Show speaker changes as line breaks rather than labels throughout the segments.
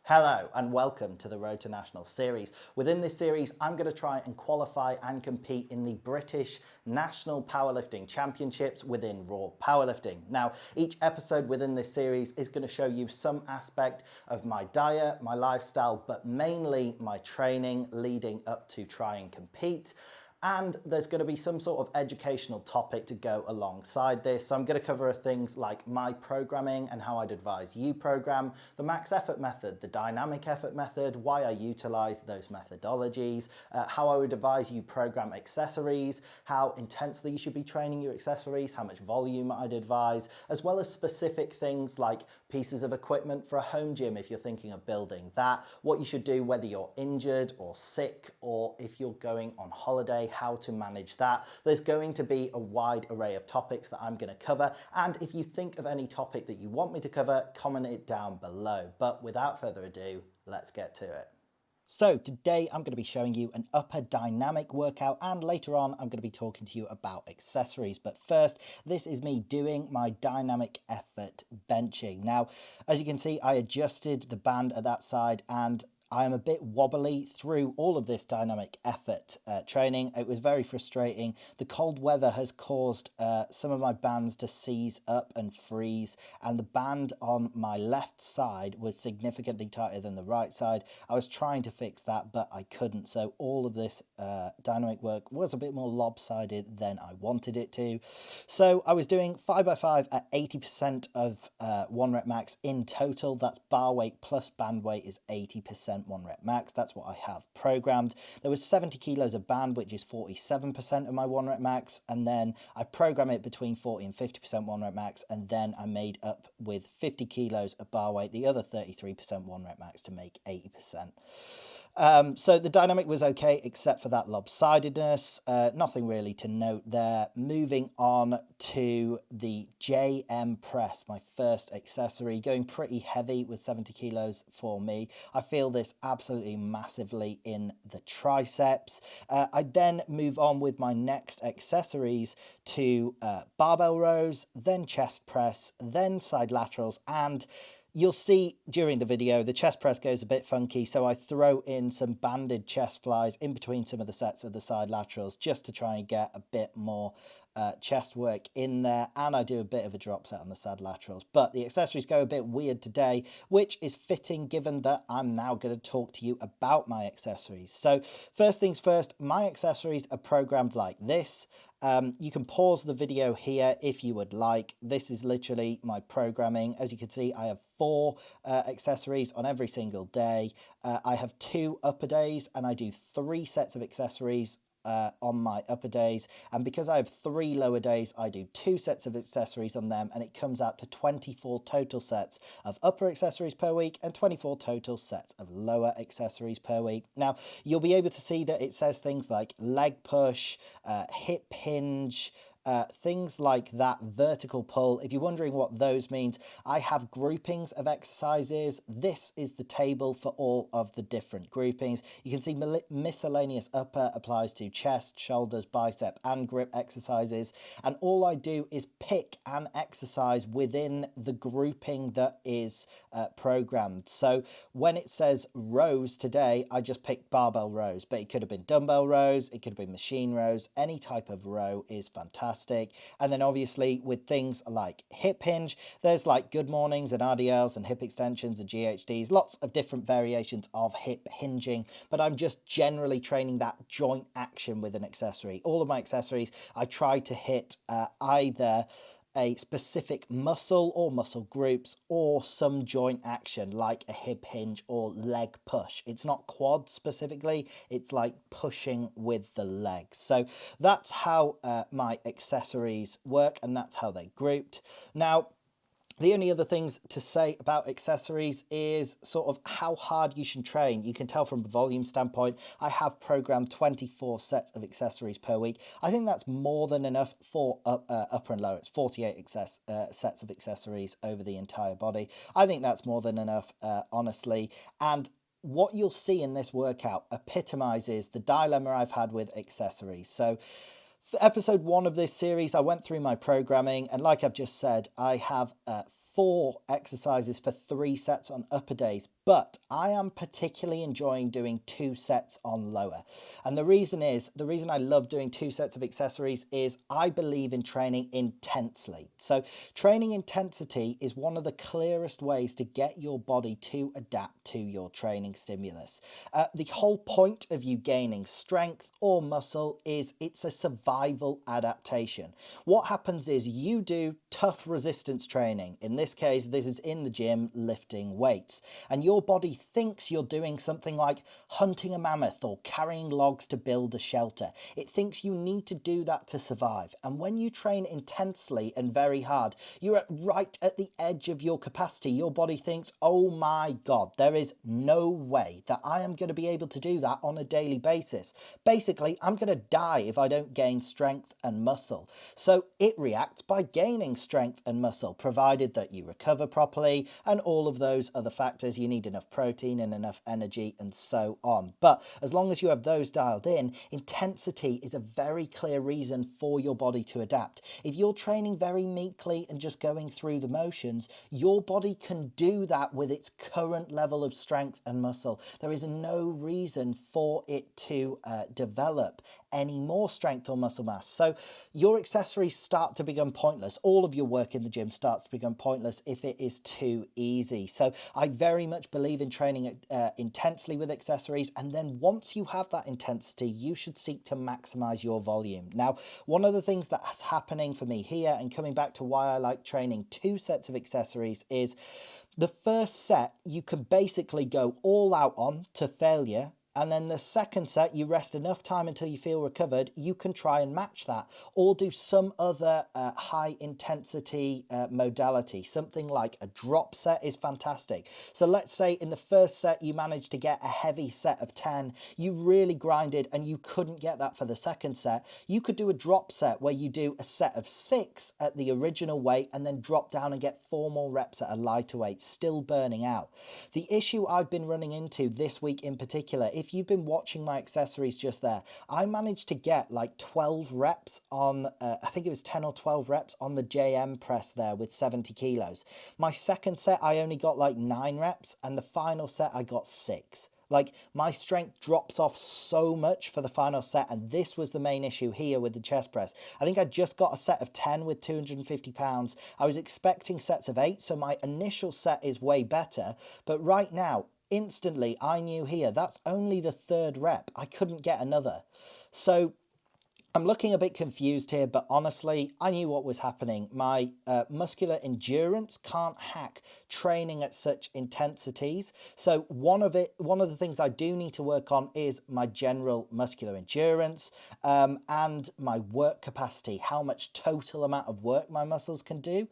Hello and welcome to the Road to National series. Within this series, I'm going to try and qualify and compete in the British National Powerlifting Championships within raw powerlifting. Now, each episode within this series is going to show you some aspect of my diet, my lifestyle, but mainly my training leading up to try and compete. And there's going to be some sort of educational topic to go alongside this. So I'm going to cover things like my programming and how I'd advise you program, the max effort method, the dynamic effort method, why I utilize those methodologies, how I would advise you program accessories, how intensely you should be training your accessories, how much volume I'd advise, as well as specific things like pieces of equipment for a home gym if you're thinking of building that, what you should do whether you're injured or sick, or if you're going on holiday, how to manage that. There's going to be a wide array of topics that I'm going to cover, and if you think of any topic that you want me to cover, comment it down below. But without further ado, let's get to it. So today I'm going to be showing you an upper dynamic workout, and later on I'm going to be talking to you about accessories. But first, this is me doing my dynamic effort benching. Now, as you can see, I adjusted the band at that side and I am a bit wobbly through all of this dynamic effort training. It was very frustrating. The cold weather has caused some of my bands to seize up and freeze, and the band on my left side was significantly tighter than the right side. I was trying to fix that, but I couldn't. So all of this dynamic work was a bit more lopsided than I wanted it to. So I was doing 5x5 at 80% of 1 rep max in total. That's bar weight plus band weight is 80%. 1 rep max. That's what I have programmed. There was 70 kilos of band, which is 47% of my 1 rep max, and then I program it between 40 and 50% 1 rep max, and then I made up with 50 kilos of bar weight, the other 33% 1 rep max, to make 80%. So the dynamic was okay, except for that lopsidedness. Nothing really to note there. Moving on to the JM press, my first accessory, going pretty heavy with 70 kilos for me. I feel this absolutely massively in the triceps. I then move on with my next accessories to barbell rows, then chest press, then side laterals, and you'll see during the video the chest press goes a bit funky, so I throw in some banded chest flies in between some of the sets of the side laterals just to try and get a bit more chest work in there, and I do a bit of a drop set on the side laterals. But the accessories go a bit weird today, which is fitting given that I'm now going to talk to you about my accessories. So first things first, my accessories are programmed like this. You can pause the video here if you would like. This is literally my programming. As you can see, I have 4 accessories on every single day. I have 2 upper days, and I do 3 sets of accessories on my upper days, and because I have 3 lower days, I do 2 sets of accessories on them, and it comes out to 24 total sets of upper accessories per week and 24 total sets of lower accessories per week. Now, you'll be able to see that it says things like leg push, hip hinge, things like that, vertical pull. If you're wondering what those means, I have groupings of exercises. This is the table for all of the different groupings. You can see miscellaneous upper applies to chest, shoulders, bicep, and grip exercises. And all I do is pick an exercise within the grouping that is programmed. So when it says rows today, I just picked barbell rows, but it could have been dumbbell rows, it could have been machine rows. Any type of row is fantastic. And then obviously with things like hip hinge, there's like good mornings and RDLs and hip extensions and GHDs, lots of different variations of hip hinging, but I'm just generally training that joint action with an accessory. All of my accessories, I try to hit either a specific muscle or muscle groups or some joint action like a hip hinge or leg push. It's not quad specifically, it's like pushing with the legs. So that's how my accessories work, and that's how they're grouped. Now, the only other things to say about accessories is sort of how hard you should train. You can tell from a volume standpoint, I have programmed 24 sets of accessories per week. I think that's more than enough for upper and lower. It's 48 sets of accessories over the entire body. I think that's more than enough, honestly. And what you'll see in this workout epitomizes the dilemma I've had with accessories. So for episode 1 of this series, I went through my programming, and like I've just said, I have 4 exercises for 3 sets on upper days, but I am particularly enjoying doing 2 sets on lower. And the reason I love doing 2 sets of accessories is I believe in training intensely. So training intensity is one of the clearest ways to get your body to adapt to your training stimulus. The whole point of you gaining strength or muscle is it's a survival adaptation. What happens is you do tough resistance training. In this case, this is in the gym lifting weights, and your body thinks you're doing something like hunting a mammoth or carrying logs to build a shelter. It thinks you need to do that to survive. And when you train intensely and very hard, you're right at the edge of your capacity. Your body thinks, oh my God, there is no way that I am going to be able to do that on a daily basis. Basically, I'm going to die if I don't gain strength and muscle. So it reacts by gaining strength and muscle, provided that you recover properly and all of those other factors. You need enough protein and enough energy and so on. But as long as you have those dialed in, intensity is a very clear reason for your body to adapt. If you're training very meekly and just going through the motions, your body can do that with its current level of strength and muscle. There is no reason for it to develop any more strength or muscle mass. So your accessories start to become pointless. All of your work in the gym starts to become pointless if it is too easy. So I very much believe in training intensely with accessories, and then once you have that intensity, you should seek to maximize your volume. Now, one of the things that's happening for me here, and coming back to why I like training 2 sets of accessories, is the first set you can basically go all out on to failure, and then the second set you rest enough time until you feel recovered. You can try and match that or do some other high intensity modality. Something like a drop set is fantastic. So let's say in the first set you managed to get a heavy set of 10, you really grinded and you couldn't get that for the second set. You could do a drop set where you do a set of 6 at the original weight and then drop down and get 4 more reps at a lighter weight, still burning out. The issue I've been running into this week in particular, if you've been watching my accessories just there, I managed to get like 12 reps on, I think it was 10 or 12 reps on the JM press there with 70 kilos. My second set, I only got like 9 reps, and the final set, I got 6. Like, my strength drops off so much for the final set, and this was the main issue here with the chest press. I think I just got a set of 10 with 250 pounds. I was expecting sets of 8, so my initial set is way better, but right now, instantly, I knew here, that's only the 3rd rep. I couldn't get another. So I'm looking a bit confused here, but honestly, I knew what was happening. My muscular endurance can't hack training at such intensities. So one of the things I do need to work on is my general muscular endurance and my work capacity, how much total amount of work my muscles can do.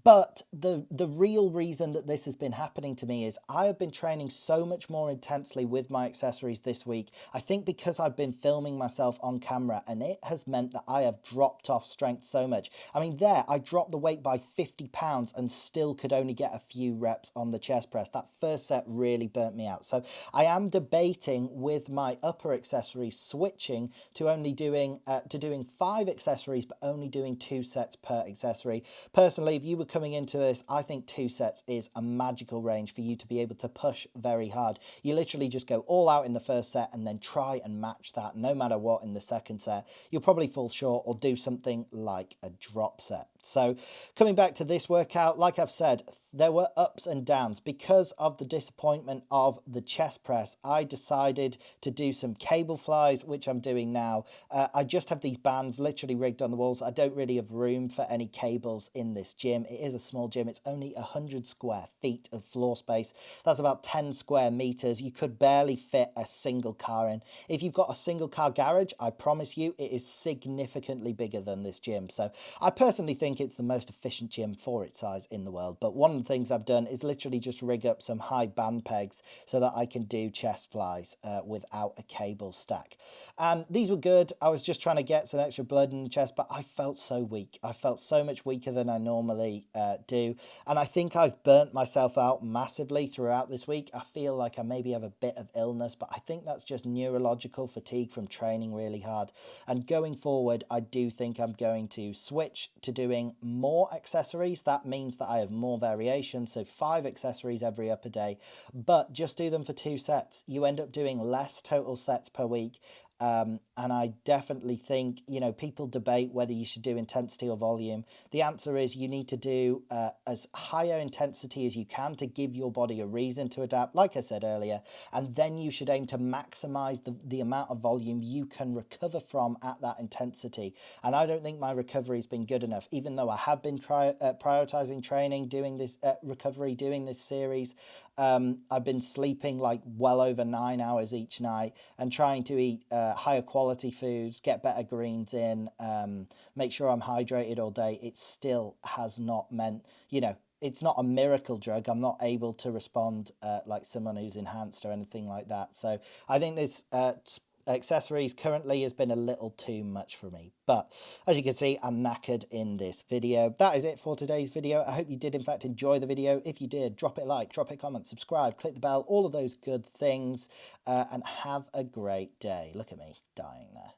But the real reason that this has been happening to me is I have been training so much more intensely with my accessories this week. I think because I've been filming myself on camera, and it has meant that I have dropped off strength so much. I mean, there, I dropped the weight by 50 pounds and still could only get a few reps on the chest press. That first set really burnt me out. So I am debating with my upper accessories switching to only doing 5 accessories, but only doing 2 sets per accessory. Personally, if you were coming into this, I think 2 sets is a magical range for you to be able to push very hard. You literally just go all out in the first set and then try and match that no matter what in the second set. You'll probably fall short or do something like a drop set. So coming back to this workout, like I've said, there were ups and downs. Because of the disappointment of the chest press, I decided to do some cable flies, which I'm doing now. I just have these bands literally rigged on the walls. I don't really have room for any cables in this gym. It is a small gym. It's only 100 square feet of floor space. That's about 10 square meters. You could barely fit a single car in. If you've got a single car garage, I promise you it is significantly bigger than this gym. So I personally think it's the most efficient gym for its size in the world. But one of the things I've done is literally just rig up some high band pegs so that I can do chest flies without a cable stack. And these were good. I was just trying to get some extra blood in the chest, but I felt so weak. I felt so much weaker than I normally do. And I think I've burnt myself out massively throughout this week. I feel like I maybe have a bit of illness, but I think that's just neurological fatigue from training really hard. And going forward, I do think I'm going to switch to doing doing more accessories. That means that I have more variation, so 5 accessories every upper day, but just do them for 2 sets. You end up doing less total sets per week. And I definitely think, you know, people debate whether you should do intensity or volume. The answer is you need to do as higher intensity as you can to give your body a reason to adapt, like I said earlier, and then you should aim to maximize the amount of volume you can recover from at that intensity. And I don't think my recovery has been good enough, even though I have been prioritizing training, doing this recovery, doing this series. I've been sleeping like well over 9 hours each night and trying to eat higher quality foods, get better greens in, make sure I'm hydrated all day. It still has not meant, you know, it's not a miracle drug. I'm not able to respond like someone who's enhanced or anything like that. So I think this accessories currently has been a little too much for me, but as you can see, I'm knackered in this video. That is it for today's video. I hope you did in fact enjoy the video. If you did, drop it a like, drop it a comment, subscribe, click the bell, all of those good things, and have a great day. Look at me dying there.